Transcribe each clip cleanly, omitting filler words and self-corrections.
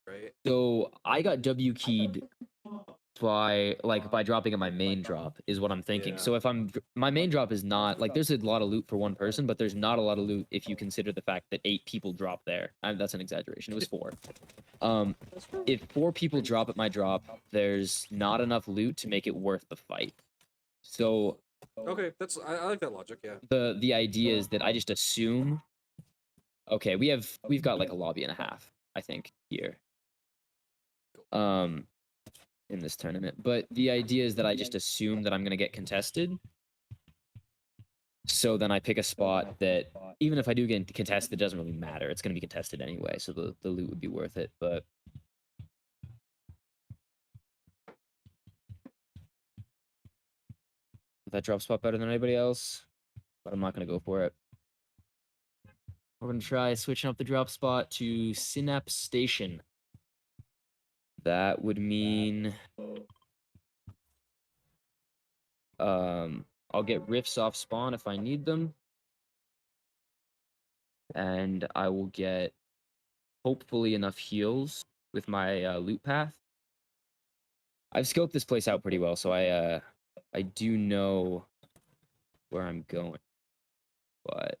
right? So I got W keyed by dropping in my main drop is what I'm thinking. Yeah. So if my main drop is not like there's a lot of loot for one person, but there's not a lot of loot if you consider the fact that 8 people drop there. That's an exaggeration. It was 4. If 4 people drop at my drop, there's not enough loot to make it worth the fight. So Okay, I like that logic. Yeah. the idea is that I just assume. Okay, we've got like a lobby and a half, I think, here. In this tournament. But the idea is that I just assume that I'm gonna get contested. So then I pick a spot that even if I do get contested, it doesn't really matter. It's gonna be contested anyway, so the loot would be worth it. But that drop spot better than anybody else, but I'm not gonna go for it. We're gonna try switching up the drop spot to Synapse Station. That would mean I'll get riffs off spawn if I need them. And I will get hopefully enough heals with my loot path. I've scoped this place out pretty well, so I do know where I'm going. But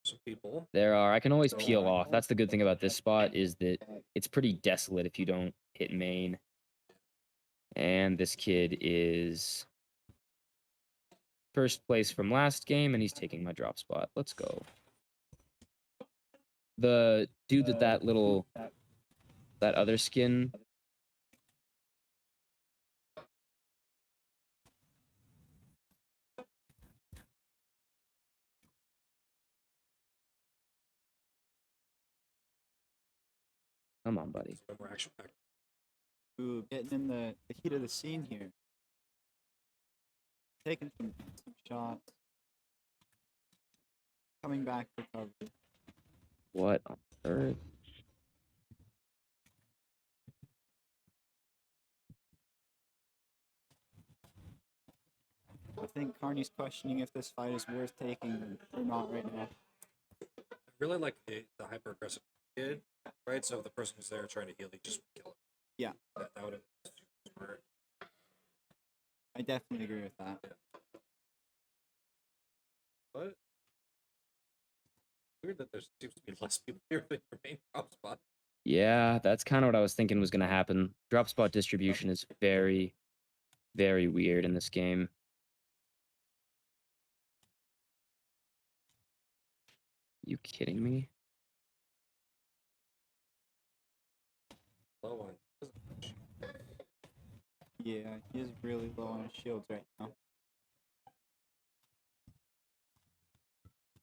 Some people. I can always peel off. That's the good thing about this spot is that it's pretty desolate if you don't hit main. And this kid is first place from last game, and he's taking my drop spot. Let's go. The dude that other skin. Come on, buddy. We're action packed. Ooh, getting in the heat of the scene here. Taking some shots. Coming back for cover. What on earth? I think Carney's questioning if this fight is worth taking or not right now. I really like the hyper aggressive kid, right? So if the person who's there trying to heal, you just kill him. Yeah. That would have been smart. I definitely agree with that. What? Weird that there seems to be less people here than your main drop spot. Yeah, that's kind of what I was thinking was going to happen. Drop spot distribution is very, very weird in this game. You kidding me? Low one. Yeah, he is really low on his shields right now.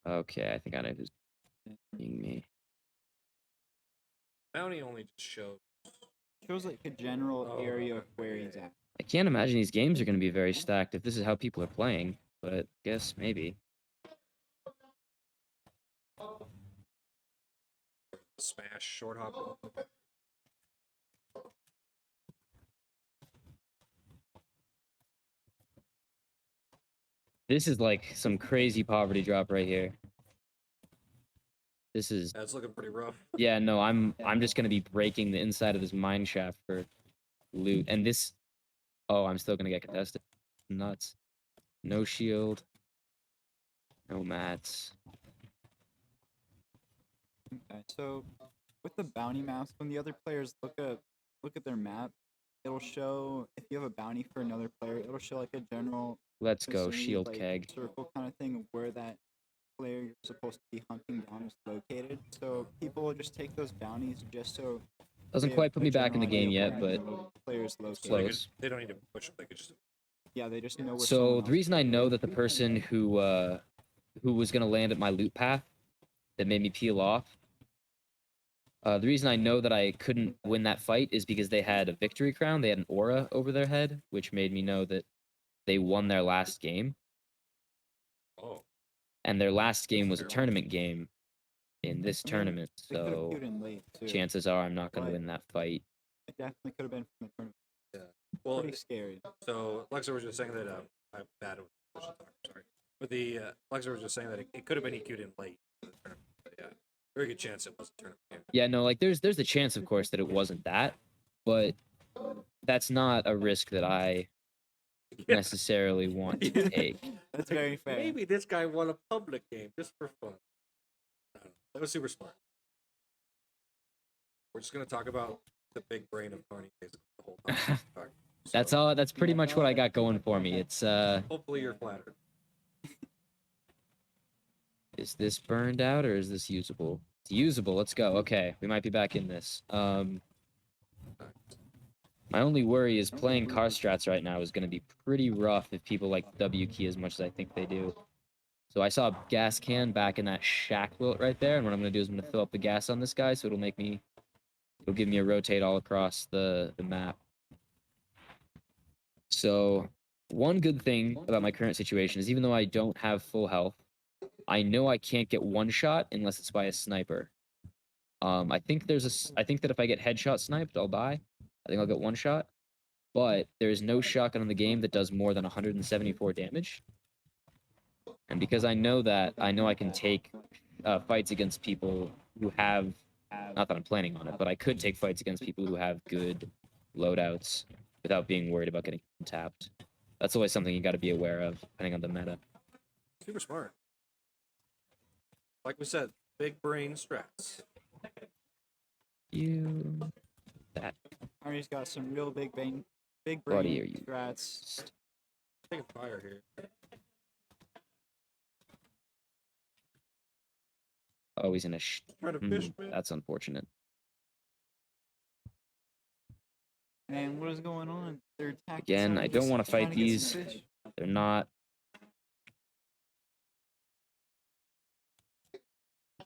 Okay, I think I know who's being me. Bounty only just shows like a general area of where he's at. I can't imagine these games are going to be very stacked if this is how people are playing, but guess maybe. smash short hop. This is like some crazy poverty drop right here. This is. That's looking pretty rough. Yeah, no, I'm just gonna be breaking the inside of this mine shaft for loot, and this. Oh, I'm still gonna get contested. Nuts. No shield. No mats. Okay, so with the bounty maps, when the other players look at their map, it'll show if you have a bounty for another player. It'll show like a general. Let's go, vicinity, shield like, keg. circle kind of thing of where that player you're supposed to be hunting down is located. So people will just take those bounties just so. Doesn't quite put me back in the game yet, but players So located. they don't need to push them. They could just. Yeah, they just know where. So the reason I know that the person who was gonna land at my loot path that made me peel off. The reason I know that I couldn't win that fight is because they had a victory crown. They had an aura over their head, which made me know that they won their last game. Oh. And their last game was a tournament game in this tournament, so chances are I'm not going to win that fight. It definitely could have been from the tournament. Yeah. Well, pretty scary. So Lexa was just saying that I'm bad with sorry. But the Lexa was just saying that it could have been EQ'd in late. Yeah. Very good chance it was a tournament game. Yeah, no, like there's a chance, of course, that it wasn't that, but that's not a risk that I necessarily want to take. That's very fair. Maybe this guy won a public game just for fun. I don't know. That was super smart. We're just gonna talk about the big brain of Carney basically the whole time. That's all. That's pretty much what I got going for me. It's Hopefully you're flattered. Is this burned out or is this usable? It's usable. Let's go. Okay, we might be back in this. My only worry is playing car strats right now is going to be pretty rough if people like W key as much as I think they do. So I saw a gas can back in that shack wilt right there, and what I'm going to do is I'm going to fill up the gas on this guy, so it'll give me a rotate all across the map. So one good thing about my current situation is even though I don't have full health, I know I can't get one shot unless it's by a sniper. I think that if I get headshot sniped, I'll die. I think I'll get one shot. But there is no shotgun in the game that does more than 174 damage. And because I know that, I know I can take fights against people who have, not that I'm planning on it, but I could take fights against people who have good loadouts without being worried about getting tapped. That's always something you got to be aware of, depending on the meta. Super smart. Like we said, big brain strats. That. Arnie's got some real big brain Buddy, are you strats. Taking fire here. Oh, he's in a Trying to fish, man. That's unfortunate. Man, what is going on? Their tactics Again, are I don't just want to trying fight get some these. fish. They're not.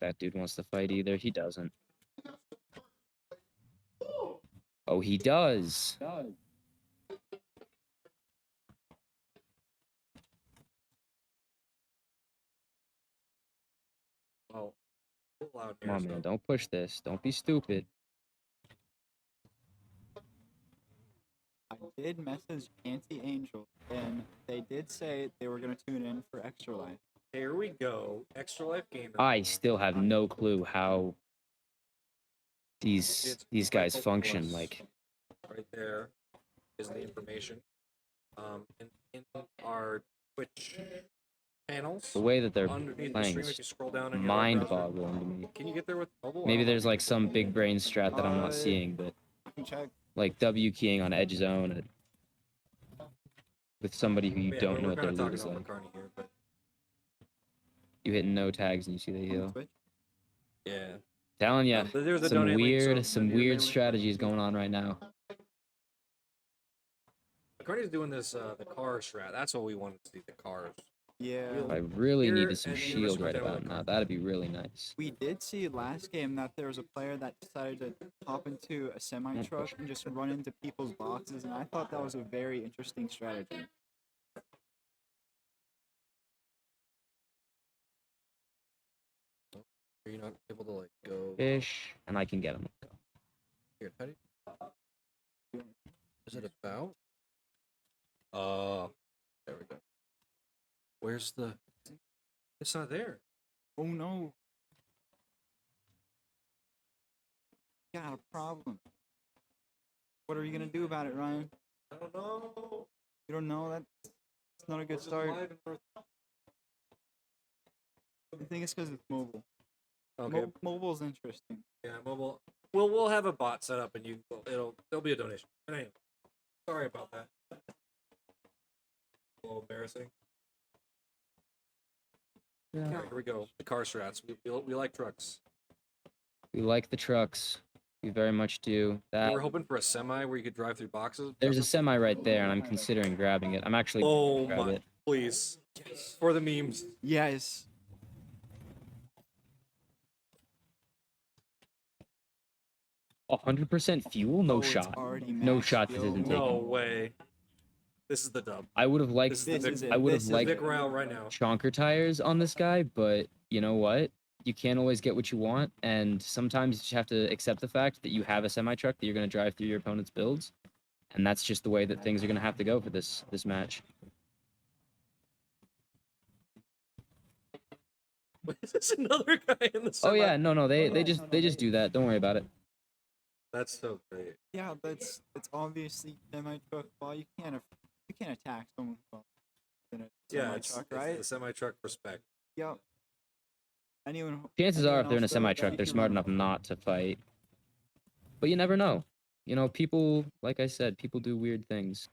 That dude wants to fight either. He doesn't. Oh, he does. Well, a little loud Come here, on, so- man. Don't push this. Don't be stupid. I did message Anti-Angel, and they did say they were going to tune in for Extra Life. Here we go. Extra Life Gamer. I still have no clue how these guys function. Like, Right there is the information. In our Twitch panels, the way that they're underneath the playing stream, if is you scroll down in your web browser, mind-boggling to me. can you get there with mobile? Maybe there's like some big brain strat that I'm not seeing, but You can check. like W keying on edge zone with somebody who you Yeah, don't know we're what their kinda loot is talking like. over Carney here, but You hit no tags and you see the On heal. Twitch. yeah. Telling you, There's a some donate link, so some maybe weird donate. strategies going on right now. Carney's doing this the car strat. That's what we wanted to see. The cars. Yeah. I really Here needed some at shield University of right North about now. Carolina. That'd be really nice. We did see last game that there was a player that decided to hop into a semi-truck and just run into people's boxes, and I thought that was a very interesting strategy. Are you not able to like go? Fish, and I can get him. Here, how do you... Is it about? There we go. Where's the? It's not there. Oh no. Got a problem. What are you gonna do about it, Ryan? I don't know. You don't know that? It's not a good It's start. live in North- I think it's because it's mobile. Okay. Mobile's interesting. Yeah, mobile. We'll have a bot set up and there'll be a donation. But anyway, sorry about that. A little embarrassing. Yeah. Okay, here we go. The car strats. We like trucks. We like the trucks. We very much do. We That were hoping for a semi where you could drive through boxes. there's a semi right there, and I'm considering grabbing it. I'm actually Oh gonna grab my! it. Please, for the memes. Yes. 100% fuel, no Oh, it's shot. already No maxed shot. This fuel. isn't No taken. way. This is the dub. I would have liked This is This the is Vic, it. I would have This is liked Vic Route right now. chonker tires on this guy, but you know what? You can't always get what you want, and sometimes you just have to accept the fact that you have a semi truck that you're going to drive through your opponent's builds, and that's just the way that things are going to have to go for this match. There's another guy in the Oh semi. yeah, no, they just do that. Don't worry about it. That's so great. Yeah, it's obviously semi truck. Well, you can't attack someone in a Yeah, semi it's, truck, it's right? the semi truck respect. Yep. Chances are, if they're in a else does, semi truck, you they're can smart run enough over. not to fight. But you never know. You know, people, like I said, people do weird things.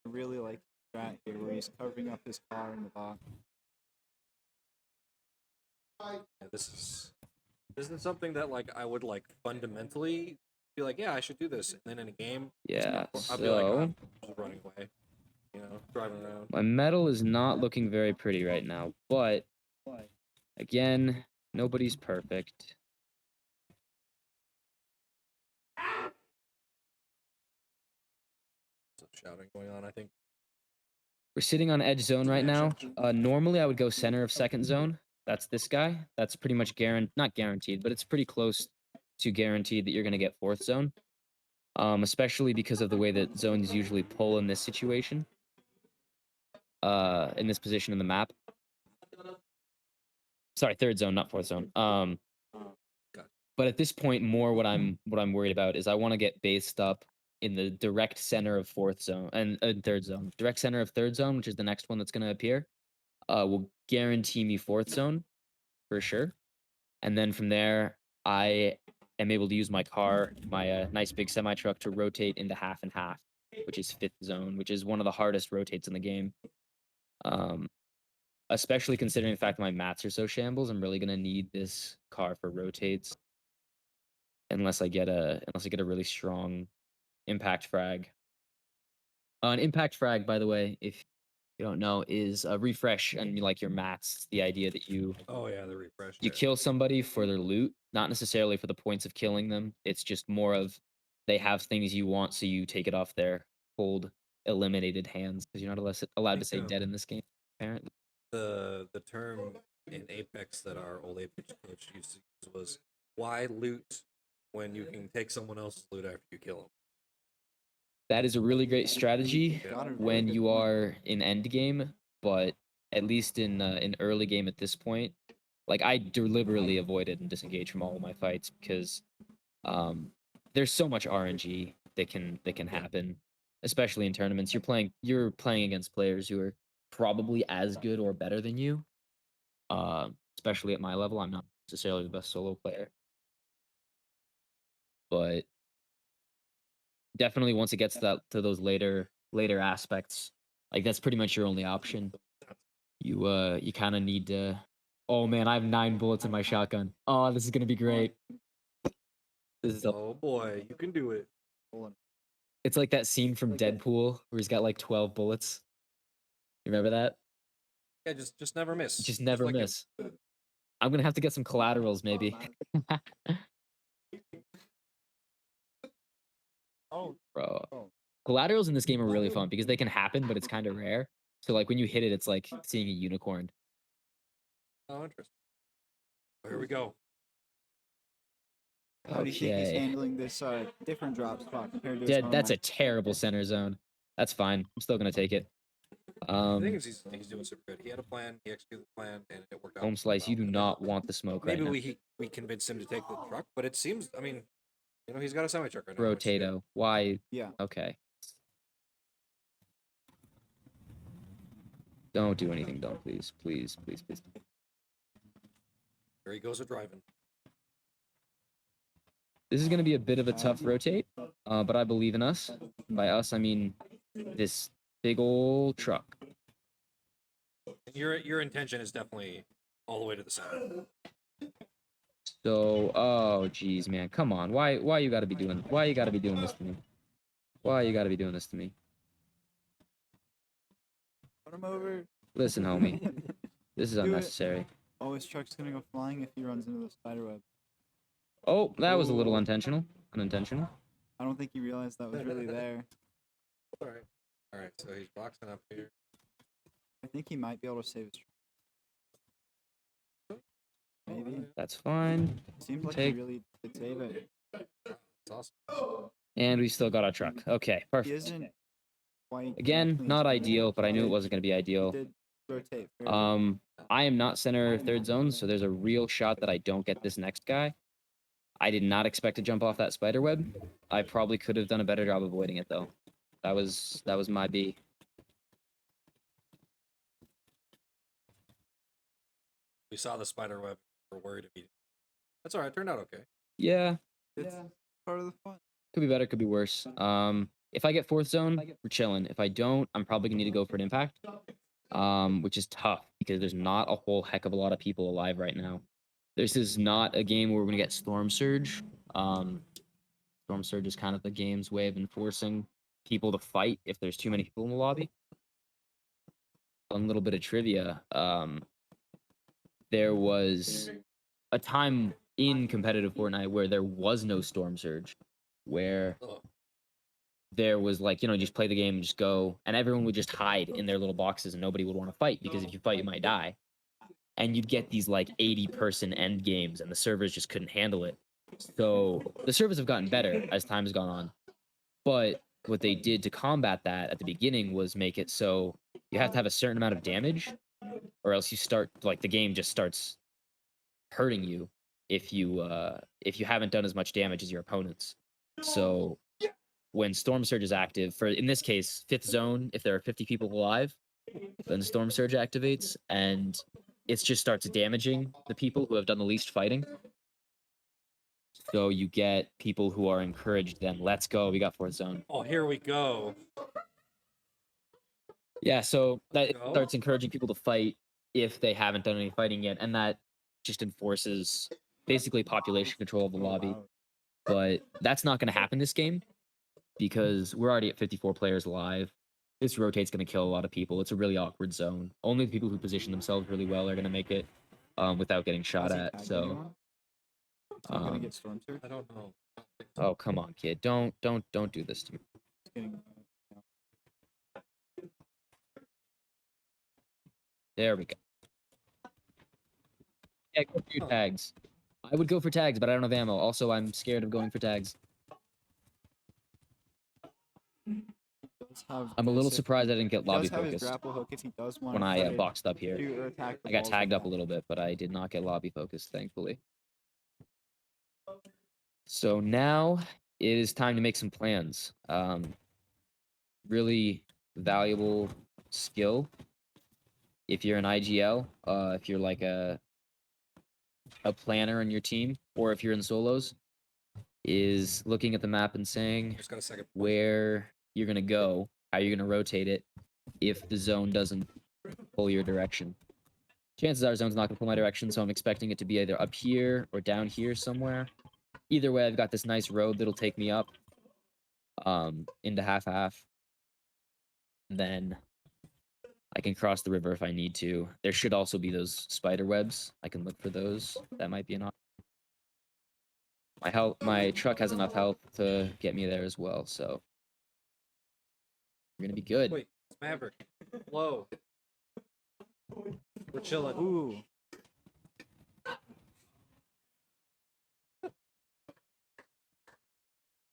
I really like the strat here where he's covering up his car in the box. Yeah, this isn't something that like I would like fundamentally be like, yeah, I should do this. And then in a game, Yeah. I'll be like, So I'm just running away, driving around. my metal is not looking very pretty right now, but again, nobody's perfect. Some shouting going on, I think. We're sitting on edge zone right now. Normally, I would go center of second zone. That's this guy. That's pretty much not guaranteed, but it's pretty close to guaranteed that you're going to get fourth zone. Especially because of the way that zones usually pull in this situation. In this position in the map. Sorry, third zone, not fourth zone. But at this point, more what I'm worried about is I want to get based up in the direct center of fourth zone and third zone. Direct center of third zone, which is the next one that's going to appear, will guarantee me fourth zone for sure. And then from there, I am able to use my car, my nice big semi truck, to rotate into half and half, which is fifth zone, which is one of the hardest rotates in the game. Especially considering the fact that my mats are so shambles, I'm really gonna need this car for rotates, unless I get a really strong impact frag. An impact frag, by the way, if you don't know, is a refresh and like your mats. It's the idea that Oh yeah, the refresh. you kill somebody for their loot, not necessarily for the points of killing them. It's just more of they have things you want, so you take it off their cold, eliminated hands because you're not allowed to say dead in this game, apparently. The term in Apex that our old Apex coach used to use was, why loot when you can take someone else's loot after you kill them? That is a really great strategy Yeah. when you are in end game, but at least in early game at this point, like I deliberately avoided and disengaged from all of my fights because there's so much RNG that can happen, especially in tournaments. You're playing against players who are probably as good or better than you. Especially at my level, I'm not necessarily the best solo player, but definitely once it gets to those later aspects, like that's pretty much your only option. You kind of need to. Oh man, I have 9 bullets in my shotgun. Oh, this is gonna be great. Oh boy, you can do it. It's like that scene from Deadpool where he's got like 12 bullets. You remember that? Yeah, just never miss. Just never like miss. I'm gonna have to get some collaterals maybe. Bro. Collaterals in this game are really fun because they can happen, but it's kind of rare. So like when you hit it, it's like seeing a unicorn. Oh, interesting. Oh, here we go. How do you think he's Okay. handling this different drop spot compared to his That's normal? a terrible center zone. That's fine. I'm still gonna take it. I think he's doing super good. He had a plan, he executed the plan, and it worked out. Home slice, you do well. not want the smoke right now. Maybe we convinced him to take the truck, but it seems, I mean, he's got a semi truck right now. which is good. Rotato. Why? Yeah. Okay. Don't do anything, don't please. Please, please, please. There he goes with driving. This is gonna be a bit of a tough rotate, but I believe in us. By us, I mean this big old truck. Your intention is definitely all the way to the side. So, oh geez, man, come on. Why you gotta be doing this to me? Why you gotta be doing this to me? Put him over. Listen, homie, this is Do it. unnecessary. Oh, his truck's gonna go flying if he runs into the spider web. Oh, that was a little Ooh. unintentional. I don't think he realized that was really there. All right. So he's boxing up here. I think he might be able to save his truck. Maybe. That's fine. Seems like Take- he really did save it. It's awesome. And we still got our truck. Okay, He perfect. isn't. quite Again, correctly in not time, ideal, but I knew it did- wasn't going to be ideal. did rotate very well. I am not center third zone, so there's a real shot that I don't get this next guy. I did not expect to jump off that spider web. I probably could have done a better job avoiding it though. That was my B. We saw the spider web. We're worried immediately. That's all right. Turned out okay. Yeah, It's part of the fun. could be better, could be worse. If I get fourth zone, we're chilling. If I don't, I'm probably gonna need to go for an impact. Which is tough because there's not a whole heck of a lot of people alive right now. This is not a game where we're gonna get Storm Surge. Storm Surge is kind of the game's way of enforcing people to fight if there's too many people in the lobby. A little bit of trivia. There was a time in competitive Fortnite where there was no Storm Surge, where Oh, there was like, you know, just play the game and just go, and everyone would just hide in their little boxes and nobody would want to fight because if you fight, you might die. And you'd get these like 80-person end games and the servers just couldn't handle it. So the servers have gotten better as time has gone on. But what they did to combat that at the beginning was make it so you have to have a certain amount of damage or else you start like the game just starts hurting you if you haven't done as much damage as your opponents. So when Storm Surge is active, for in this case, fifth zone, if there are 50 people alive, then Storm Surge activates and it just starts damaging the people who have done the least fighting. So you get people who are encouraged then, let's go, we got fourth zone. oh, here we go. Yeah, so that Go. starts encouraging people to fight if they haven't done any fighting yet, and that just enforces basically population control of the lobby. Wow. But that's not going to happen this game because we're already at 54 players live. This rotate's going to kill a lot of people. It's a really awkward zone. Only the people who position themselves really well are going to make it without getting shot Has he at. tagged So, anyone? It's not gonna um, get Storm Surge. I don't know. oh come on, kid, don't do this to me. It's getting, There we go. Yeah, go for your tags. I would go for tags, but I don't have ammo. Also, I'm scared of going for tags. does have I'm a little this if- surprised I didn't get he lobby does have his focused grapple hook if he does want when to I boxed up here. shoot or attack the I got balls tagged with up a that. little bit, but I did not get lobby focused, thankfully. So now it is time to make some plans. Really valuable skill if you're an IGL, if you're like a planner in your team, or if you're in solos, is looking at the map and saying Just got a second. where you're gonna go, how you're gonna rotate it, if the zone doesn't pull your direction. Chances are zone's not gonna pull my direction, so I'm expecting it to be either up here or down here somewhere. Either way, I've got this nice road that'll take me up into half. Then I can cross the river if I need to. There should also be those spider webs. I can look for those. That might be an option. My truck has enough health to get me there as well, so we're gonna be good. Wait, it's Maverick. Hello. We're chilling. Ooh,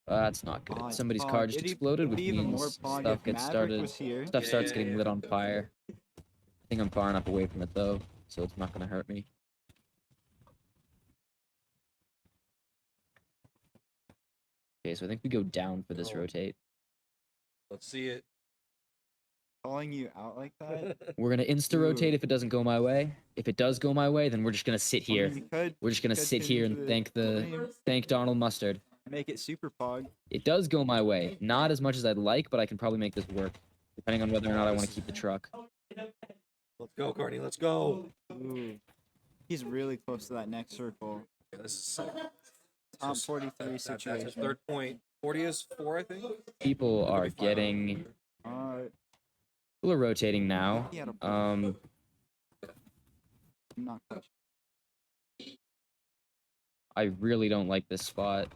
That's not good. Pog, Somebody's Pog. car just It'd exploded, it'd which be even more means Pog stuff if gets Maverick started. was here. Stuff Yeah, starts yeah, getting yeah. lit on fire. I think I'm far enough away from it though, so it's not gonna hurt me. Okay, so I think we go down for this Oh. rotate. Let's see it. Calling you out like that. We're gonna insta rotate Dude. if it doesn't go my way. If it does go my way, then we're just gonna sit I mean, here. you could We're just gonna could sit change here and the thank Donald Mustard. make it super Pog. It does go my way. Not as much as I'd like, but I can probably make this work, depending on whether or not I want to keep the truck. Let's go, Carney. Let's go. Ooh, he's really close to that next circle. Yeah, this is sick. Top Just- 43 that's his situation. third point. 40 is 4, I think. People Could are be five. getting. People are rotating now. He had a Um, I'm not quite sure. I really don't like this spot.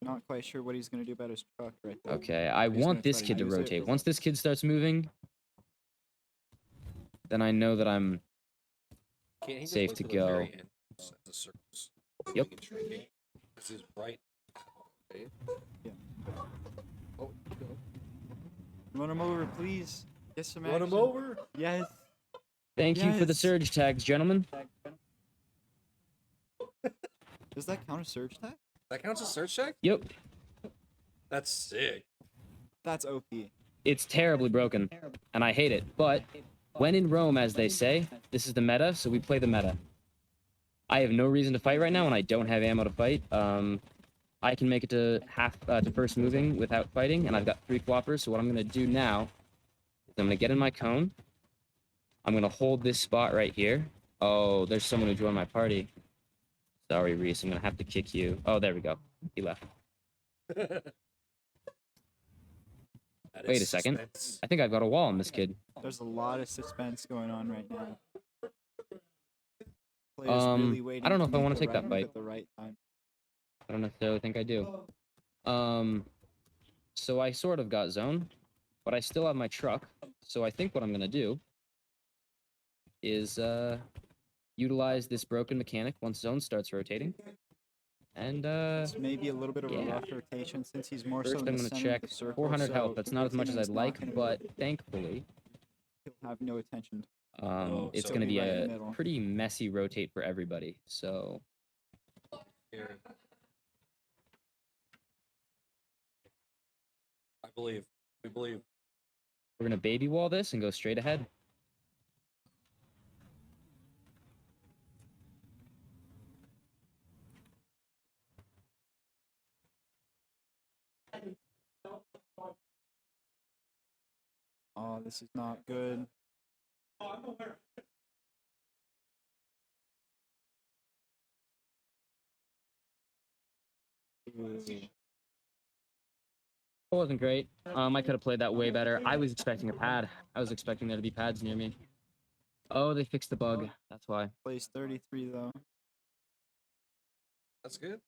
Not quite sure what he's gonna do about his truck right there. Okay, I He's want gonna this try to kid to use it rotate. for Once this kid starts moving, then I know that I'm Can't he just safe wait to till the very go. end as the circles Yep. begin shrinking? This is right. Okay. Yeah. Oh, Run him over, please. Get some run him action. over. Yes. Thank you for the Yes. surge tags, gentlemen. Does that count as surge tag? That counts as search check. Yep. That's sick. That's OP. It's terribly broken, and I hate it. But when in Rome, as they say, this is the meta, so we play the meta. I have no reason to fight right now, and I don't have ammo to fight. I can make it to to first moving without fighting, and I've got 3 whoppers. So what I'm gonna do now is I'm gonna get in my cone. I'm gonna hold this spot right here. Oh, there's someone who joined my party. Sorry, Reese. I'm gonna have to kick you. Oh, there we go. He left. That Wait is a second. suspense. I think I've got a wall on this kid. There's a lot of suspense going on right now. Players really waiting I don't know to if I make wanna the take right that move fight. at the right time. I don't necessarily think I do. So I sort of got zone, but I still have my truck. So I think what I'm gonna do is utilize this broken mechanic once zone starts rotating. And It's maybe a little bit of a yeah. rough rotation since he's more so First in I'm the gonna center check of the circle. 400 health. so That's not as much as rotating's I'd not like, gonna but thankfully, he'll have no attention. it's so gonna he'll be be right in the a middle. pretty messy rotate for everybody. So Here. I believe. We believe. we're gonna baby wall this and go straight ahead. Oh, this is not good. Ooh. It wasn't great. I could have played that way better. I was expecting a pad. I was expecting there to be pads near me. Oh, they fixed the bug. That's why. Plays 33 though. That's good.